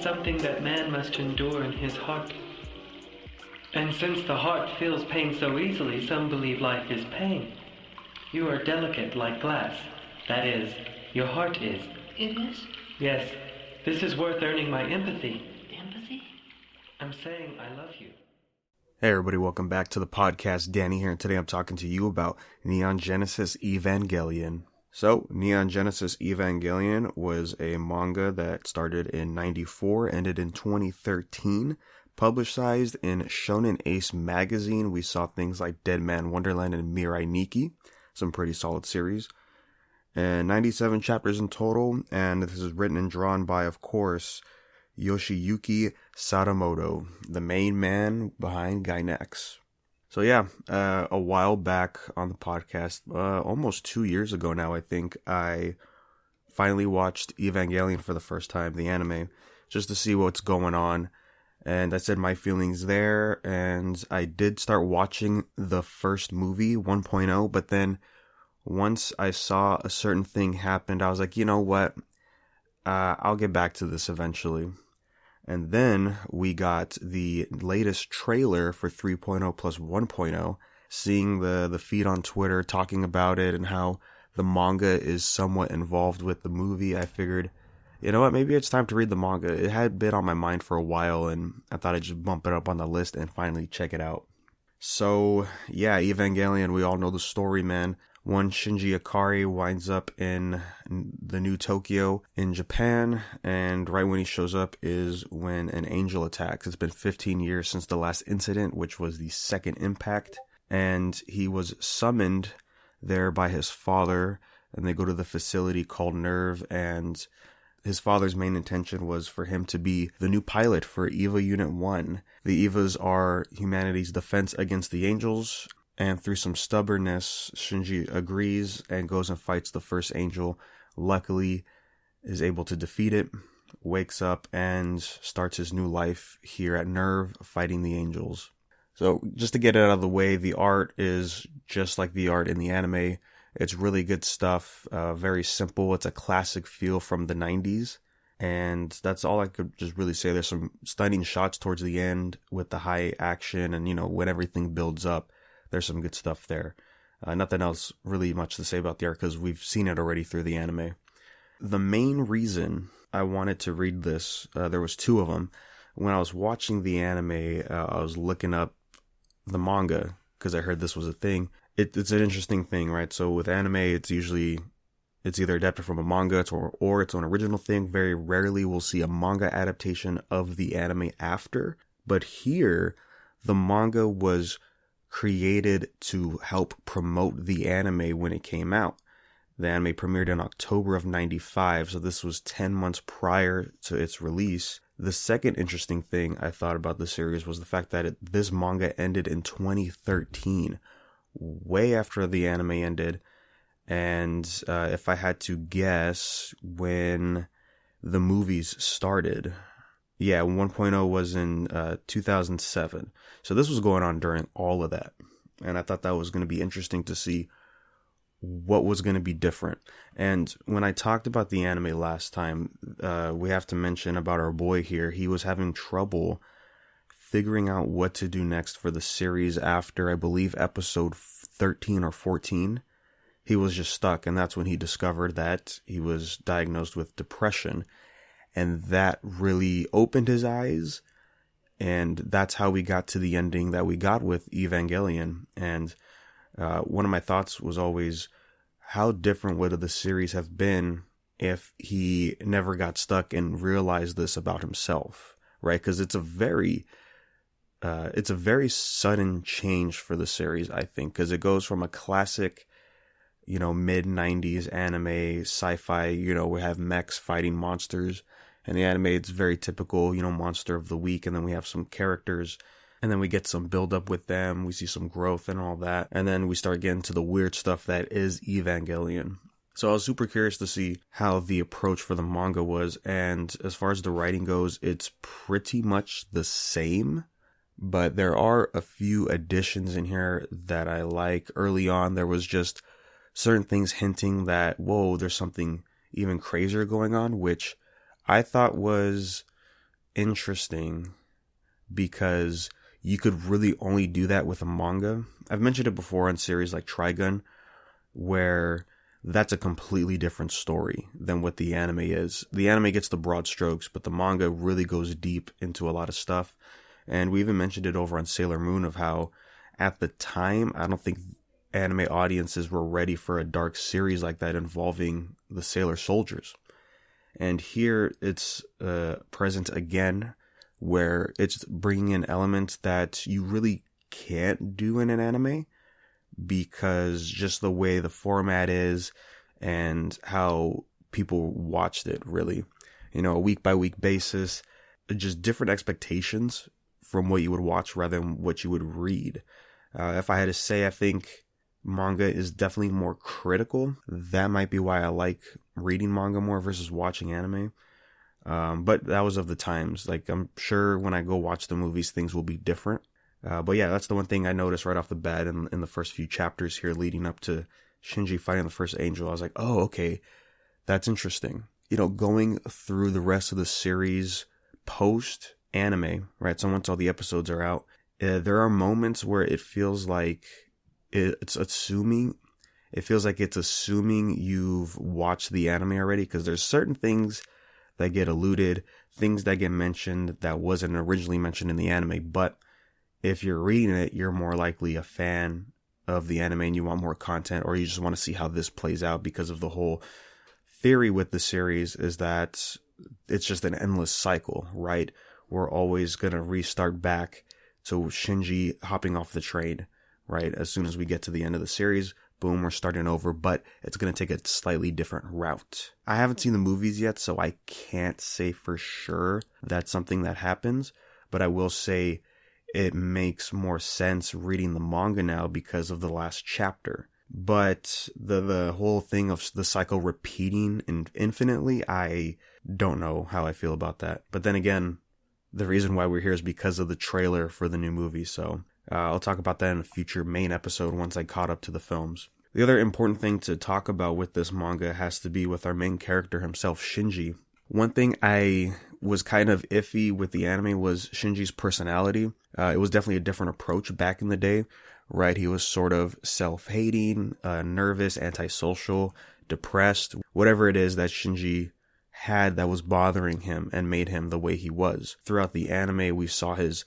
is something that man must endure in his heart. And since the heart feels pain so easily, some believe life is pain. You are delicate like glass. That is, your heart is. It is? Yes. This is worth earning my empathy. Empathy? I'm saying I love you. Hey everybody, welcome back to the podcast. Danny here, and today I'm talking to you about Neon Genesis Evangelion. So, Neon Genesis Evangelion was a manga that started in 94, ended in 2013, publicized in Shonen Ace magazine. We saw things like Dead Man Wonderland and Mirai Nikki, some pretty solid series. And 97 chapters in total, and this is written and drawn by, of course, Yoshiyuki Sadamoto, the main man behind Gainax. So yeah, a while back on the podcast, almost 2 years ago now, I think, I finally watched Evangelion for the first time, the anime, just to see what's going on. And I said my feelings there, and I did start watching the first movie, 1.0, but then once I saw a certain thing happened, I was like, you know what, I'll get back to this eventually. And then we got the latest trailer for 3.0 plus 1.0, seeing the feed on Twitter talking about it and how the manga is somewhat involved with the movie. I figured, you know what, maybe it's time to read the manga. It had been on my mind for a while, and I thought I'd just bump it up on the list and finally check it out. So, yeah, Evangelion, we all know the story, man. One Shinji Ikari winds up in the new Tokyo in Japan, and right when he shows up is when an angel attacks. It's been 15 years since the last incident, which was the second impact, and he was summoned there by his father, and they go to the facility called Nerve, and his father's main intention was for him to be the new pilot for EVA Unit 1. The EVAs are humanity's defense against the angels, and through some stubbornness, Shinji agrees and goes and fights the first angel. Luckily, is able to defeat it, wakes up, and starts his new life here at Nerve, fighting the angels. So, just to get it out of the way, the art is just like the art in the anime. It's really good stuff, very simple. It's a classic feel from the 90s. And that's all I could just really say. There's some stunning shots towards the end with the high action and, when everything builds up. There's some good stuff there. Nothing else really much to say about the art because we've seen it already through the anime. The main reason I wanted to read this, there was two of them. When I was watching the anime, I was looking up the manga because I heard this was a thing. It's an interesting thing, right? So with anime, it's either adapted from a manga or its own original thing. Very rarely we'll see a manga adaptation of the anime after. But here, the manga was created to help promote the anime when it came out. The anime premiered in October of 95, so this was 10 months prior to its release. The second interesting thing I thought about the series was the fact that this manga ended in 2013, way after the anime ended. And if I had to guess when the movies started, 1.0 was in 2007. So this was going on during all of that. And I thought that was going to be interesting to see what was going to be different. And when I talked about the anime last time, we have to mention about our boy here. He was having trouble figuring out what to do next for the series after, I believe, episode 13 or 14. He was just stuck, and that's when he discovered that he was diagnosed with depression. And that really opened his eyes, and that's how we got to the ending that we got with Evangelion. And one of my thoughts was always, how different would the series have been if he never got stuck and realized this about himself, right? Because it's a very sudden change for the series, I think, because it goes from a classic, mid-90s anime, sci-fi, we have mechs fighting monsters. And the anime, it's very typical, monster of the week. And then we have some characters. And then we get some build up with them. We see some growth and all that. And then we start getting to the weird stuff that is Evangelion. So I was super curious to see how the approach for the manga was. And as far as the writing goes, it's pretty much the same. But there are a few additions in here that I like. Early on, there was just certain things hinting that, whoa, there's something even crazier going on, which I thought was interesting because you could really only do that with a manga. I've mentioned it before on series like Trigun, where that's a completely different story than what the anime is. The anime gets the broad strokes, but the manga really goes deep into a lot of stuff. And we even mentioned it over on Sailor Moon of how at the time, I don't think anime audiences were ready for a dark series like that involving the sailor soldiers. And here it's present again, where it's bringing in elements that you really can't do in an anime because just the way the format is and how people watched it, really. You know, a week by week basis, just different expectations from what you would watch rather than what you would read. If I had to say, I think manga is definitely more critical. That might be why I like reading manga more versus watching anime. But that was of the times. Like, I'm sure when I go watch the movies, things will be different. But yeah, that's the one thing I noticed right off the bat in the first few chapters here leading up to Shinji fighting the first angel. I was like, oh, okay, that's interesting. You know, going through the rest of the series post anime, right? So once all the episodes are out, there are moments where it feels like it's assuming you've watched the anime already, because there's certain things that get alluded, things that get mentioned that wasn't originally mentioned in the anime. But if you're reading it, you're more likely a fan of the anime and you want more content, or you just want to see how this plays out, because of the whole theory with the series is that it's just an endless cycle, right? We're always going to restart back to Shinji hopping off the train, right? As soon as we get to the end of the series, boom, we're starting over, but it's going to take a slightly different route. I haven't seen the movies yet, so I can't say for sure that's something that happens, but I will say it makes more sense reading the manga now because of the last chapter. But the whole thing of the cycle repeating infinitely, I don't know how I feel about that. But then again, the reason why we're here is because of the trailer for the new movie, so I'll talk about that in a future main episode once I caught up to the films. The other important thing to talk about with this manga has to be with our main character himself, Shinji. One thing I was kind of iffy with the anime was Shinji's personality. It was definitely a different approach back in the day, right? He was sort of self-hating, nervous, antisocial, depressed, whatever it is that Shinji had that was bothering him and made him the way he was. Throughout the anime, we saw his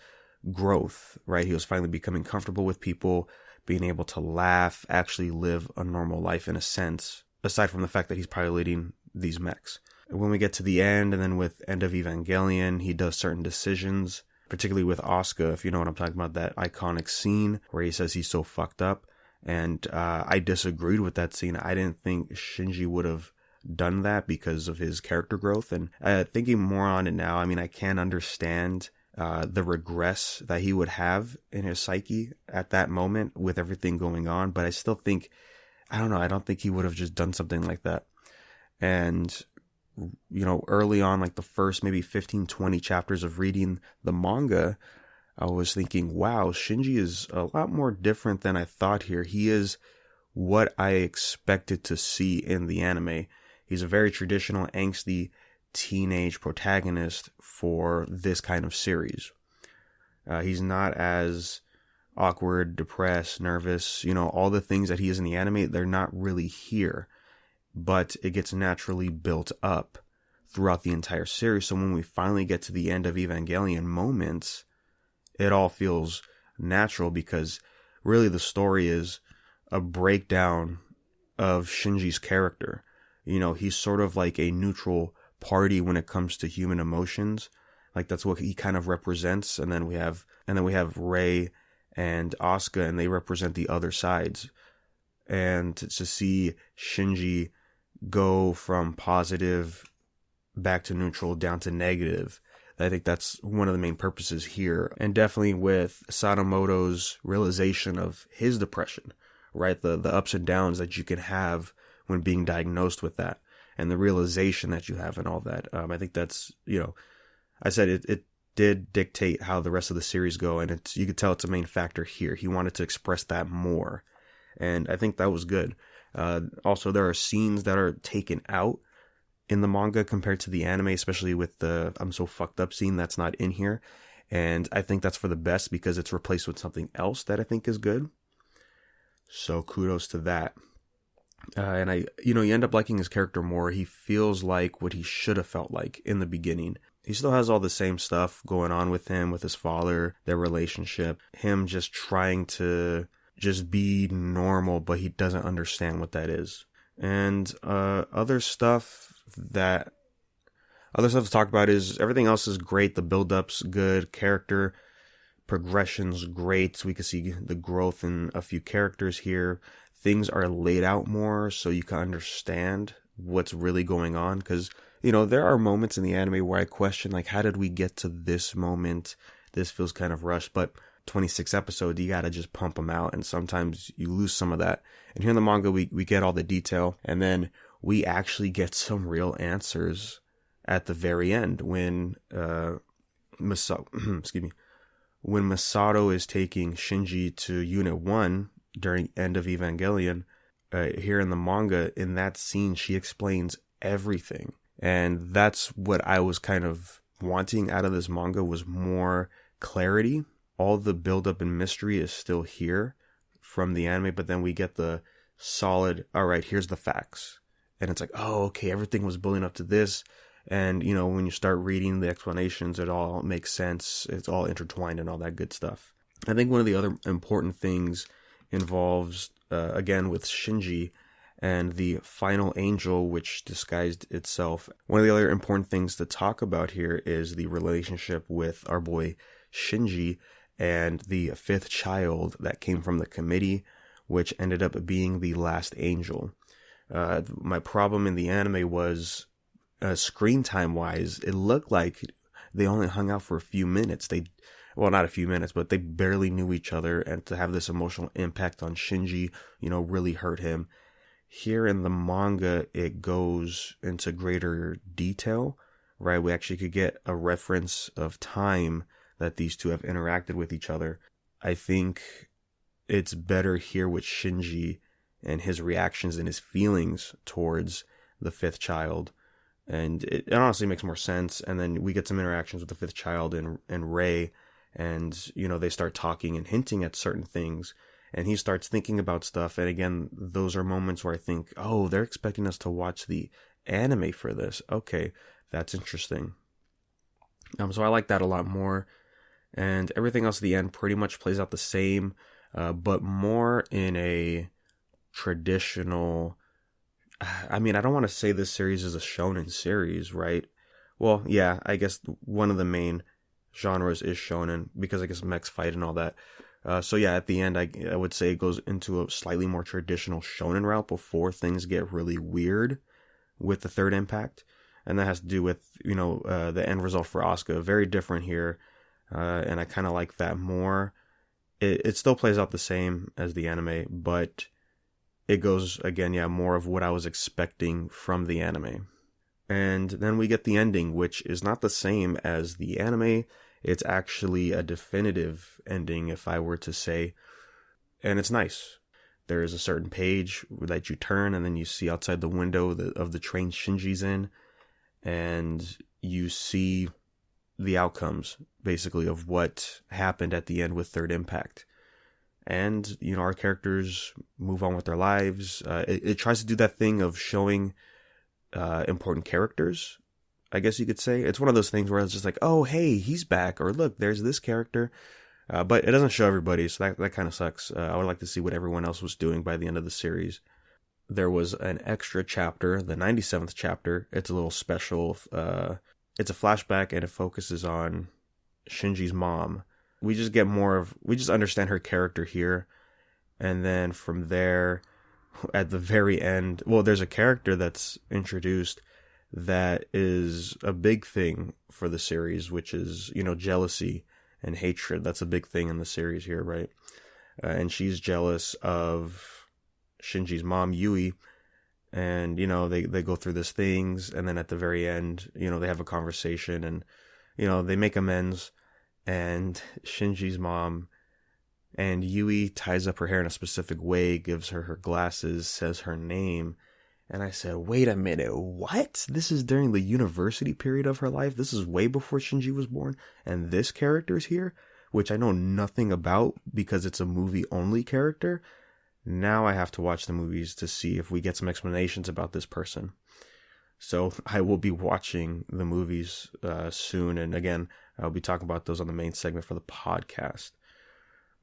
growth, right? He was finally becoming comfortable with people, being able to laugh, actually live a normal life in a sense, aside from the fact that he's piloting these mechs. When we get to the end, and then with End of Evangelion, he does certain decisions, particularly with Asuka, if you know what I'm talking about, that iconic scene where he says he's so fucked up. And I disagreed with that scene. I didn't think Shinji would have done that because of his character growth. And thinking more on it now, I mean, I can understand the regress that he would have in his psyche at that moment with everything going on. But I still think, I don't think he would have just done something like that. And, you know, early on, like the first maybe 15, 20 chapters of reading the manga, I was thinking, wow, Shinji is a lot more different than I thought here. He is what I expected to see in the anime. He's a very traditional, angsty teenage protagonist for this kind of series. He's not as awkward, depressed, nervous, you know, all the things that he is in the anime, they're not really here, but it gets naturally built up throughout the entire series. So when we finally get to the End of Evangelion moments, it all feels natural, because really the story is a breakdown of Shinji's character. You know, he's sort of like a neutral party when it comes to human emotions. Like, that's what he kind of represents. And then we have Rei and Asuka, and they represent the other sides. And to see Shinji go from positive back to neutral down to negative, I think that's one of the main purposes here. And definitely with Sadamoto's realization of his depression, right? The ups and downs that you can have when being diagnosed with that, and the realization that you have and all that. I think that's, you know, I said it did dictate how the rest of the series go, and you could tell it's a main factor here. He wanted to express that more, and I think that was good. Also, there are scenes that are taken out in the manga compared to the anime, especially with the I'm so fucked up scene that's not in here. And I think that's for the best because it's replaced with something else that I think is good. So kudos to that. And you end up liking his character more. He feels like what he should have felt like in the beginning. He still has all the same stuff going on with him, with his father, their relationship, him just trying to just be normal, but he doesn't understand what that is. And other stuff to talk about is everything else is great. The build-up's good, character progression's great. We can see the growth in a few characters here. Things are laid out more so you can understand what's really going on. Because, there are moments in the anime where I question, like, how did we get to this moment? This feels kind of rushed, but 26 episodes, you gotta just pump them out. And sometimes you lose some of that. And here in the manga, we get all the detail. And then we actually get some real answers at the very end when, when Masato is taking Shinji to Unit 1 during end of Evangelion, here in the manga, in that scene, she explains everything. And that's what I was kind of wanting out of this manga, was more clarity. All the buildup and mystery is still here from the anime, but then we get the solid, all right, here's the facts. And it's like, oh, okay, everything was building up to this. And, when you start reading the explanations, it all makes sense. It's all intertwined and all that good stuff. I think one of the other important things involves, again, with Shinji and the final angel, which disguised itself. One of the other important things to talk about here is the relationship with our boy Shinji and the fifth child that came from the committee, which ended up being the last angel. My problem in the anime was, screen time wise, it looked like they only hung out for a few minutes. Not a few minutes, but they barely knew each other, and to have this emotional impact on Shinji, really hurt him. Here in the manga, it goes into greater detail, right? We actually could get a reference of time that these two have interacted with each other. I think it's better here with Shinji and his reactions and his feelings towards the fifth child. And it honestly makes more sense. And then we get some interactions with the fifth child and Rei, and, they start talking and hinting at certain things, and he starts thinking about stuff. And again, those are moments where I think, oh, they're expecting us to watch the anime for this. Okay, that's interesting. So I like that a lot more. And everything else at the end pretty much plays out the same, but more in a traditional... I don't want to say this series is a shonen series, right? Well, yeah, I guess one of the main genres is shonen, because I guess mechs fight and all that. So yeah, at the end, I would say it goes into a slightly more traditional shonen route before things get really weird with the third impact. And that has to do with, the end result for Asuka. Very different here. And I kind of like that more. It still plays out the same as the anime, but it goes, again, more of what I was expecting from the anime. And then we get the ending, which is not the same as the anime. It's actually a definitive ending, if I were to say. And it's nice. There is a certain page that you turn, and then you see outside the window of the train Shinji's in, and you see the outcomes, basically, of what happened at the end with Third Impact. And, our characters move on with their lives. It tries to do that thing of showing important characters, I guess you could say. It's one of those things where it's just like, oh, hey, he's back, or look, there's this character. But it doesn't show everybody, so that kind of sucks. I would like to see what everyone else was doing by the end of the series. There was an extra chapter, the 97th chapter. It's a little special. It's a flashback, and it focuses on Shinji's mom. We just understand her character here. And then from there, at the very end, there's a character that's introduced that is a big thing for the series, which is, jealousy and hatred. That's a big thing in the series here, right? And she's jealous of Shinji's mom, Yui. And, they go through these things. And then at the very end, they have a conversation, and, they make amends. And Shinji's mom and Yui ties up her hair in a specific way, gives her glasses, says her name, And I said, wait a minute, what? This is during the university period of her life? This is way before Shinji was born? And this character's here? Which I know nothing about because it's a movie-only character. Now I have to watch the movies to see if we get some explanations about this person. So I will be watching the movies soon. And again, I'll be talking about those on the main segment for the podcast.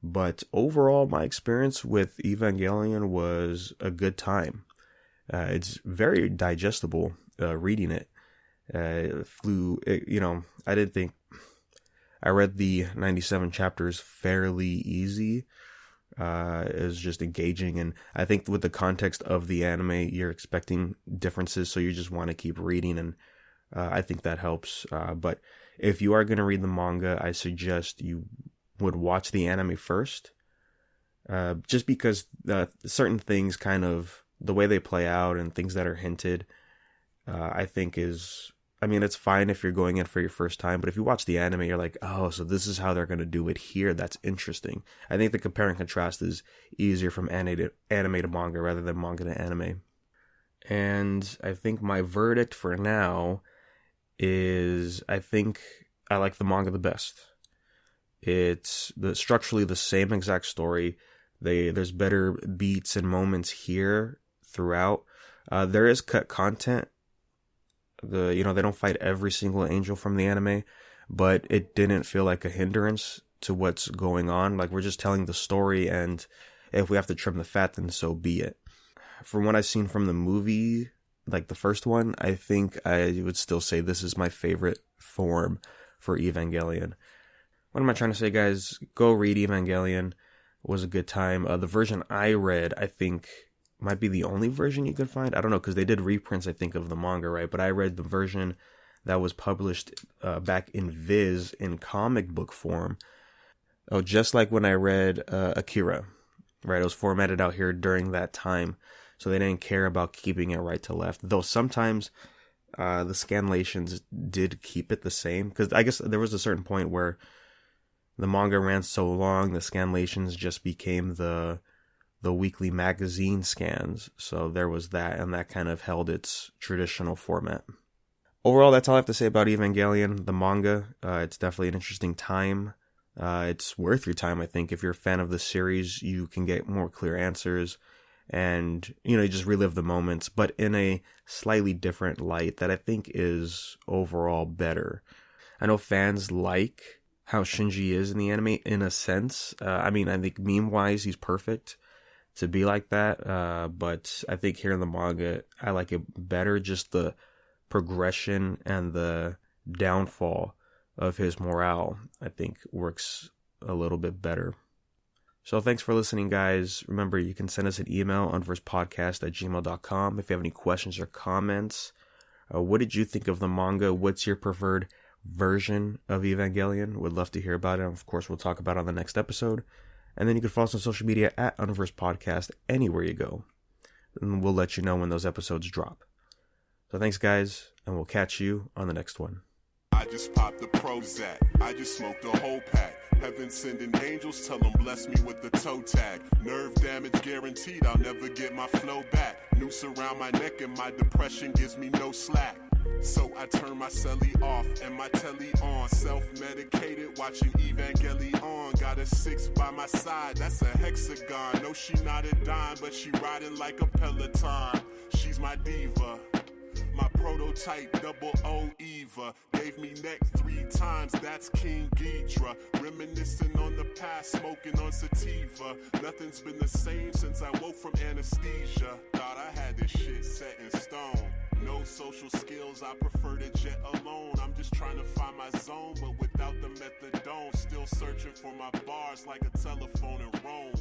But overall, my experience with Evangelion was a good time. It's very digestible reading it. I didn't think... I read the 97 chapters fairly easy. It was just engaging, and I think with the context of the anime, you're expecting differences, so you just want to keep reading, and I think that helps. But if you are going to read the manga, I suggest you would watch the anime first, just because certain things kind of, the way they play out and things that are hinted, I think it's fine if you're going in for your first time, but if you watch the anime, you're like, oh, so this is how they're going to do it here. That's interesting. I think the compare and contrast is easier from anime to manga rather than manga to anime. And I think my verdict for now is I think I like the manga the best. It's structurally the same exact story. There's better beats and moments here throughout. There is cut content. They don't fight every single angel from the anime, but it didn't feel like a hindrance to what's going on. Like, we're just telling the story, and if we have to trim the fat, then so be it. From what I've seen from the movie, like the first one, I think I would still say this is my favorite form for Evangelion. What am I trying to say, guys? Go read Evangelion. It was a good time. The version I read, I think, might be the only version you could find. I don't know, because they did reprints, I think, of the manga, right? But I read the version that was published back in Viz in comic book form. Oh, just like when I read Akira, right? It was formatted out here during that time, so they didn't care about keeping it right to left. Though sometimes the scanlations did keep it the same, because I guess there was a certain point where the manga ran so long, the scanlations just became the weekly magazine scans. So there was that, and that kind of held its traditional format. Overall, that's all I have to say about Evangelion, the manga. It's definitely an interesting time. It's worth your time, I think. If you're a fan of the series, you can get more clear answers, and, you just relive the moments, but in a slightly different light that I think is overall better. I know fans like how Shinji is in the anime, in a sense. I think meme-wise, he's perfect to be like that, but I think here in the manga, I like it better. Just the progression and the downfall of his morale, I think, works a little bit better. So thanks for listening, guys. Remember, you can send us an email, unversedpodcast@gmail.com, if you have any questions or comments. What did you think of the manga? What's your preferred version of Evangelion? Would love to hear about it. Of course, we'll talk about it on the next episode. And then you can follow us on social media at Unverse Podcast anywhere you go. And we'll let you know when those episodes drop. So thanks, guys, and we'll catch you on the next one. I just popped the Prozac. I just smoked a whole pack. Heaven sending angels, tell them bless me with the toe tag. Nerve damage guaranteed, I'll never get my flow back. Noose around my neck and my depression gives me no slack. So I turn my celly off and my telly on. Self-medicated, watching Evangelion. Got a 6 by my side, that's a hexagon. No, she not a dime, but she riding like a Peloton. She's my diva, my prototype, double O Eva. Gave me neck 3 times, that's King Ghidra. Reminiscing on the past, smoking on sativa. Nothing's been the same since I woke from anesthesia. Thought I had this shit set in stone. No social skills, I prefer to jet alone. I'm just trying to find my zone, but without the methadone. Still searching for my bars like a telephone in Rome.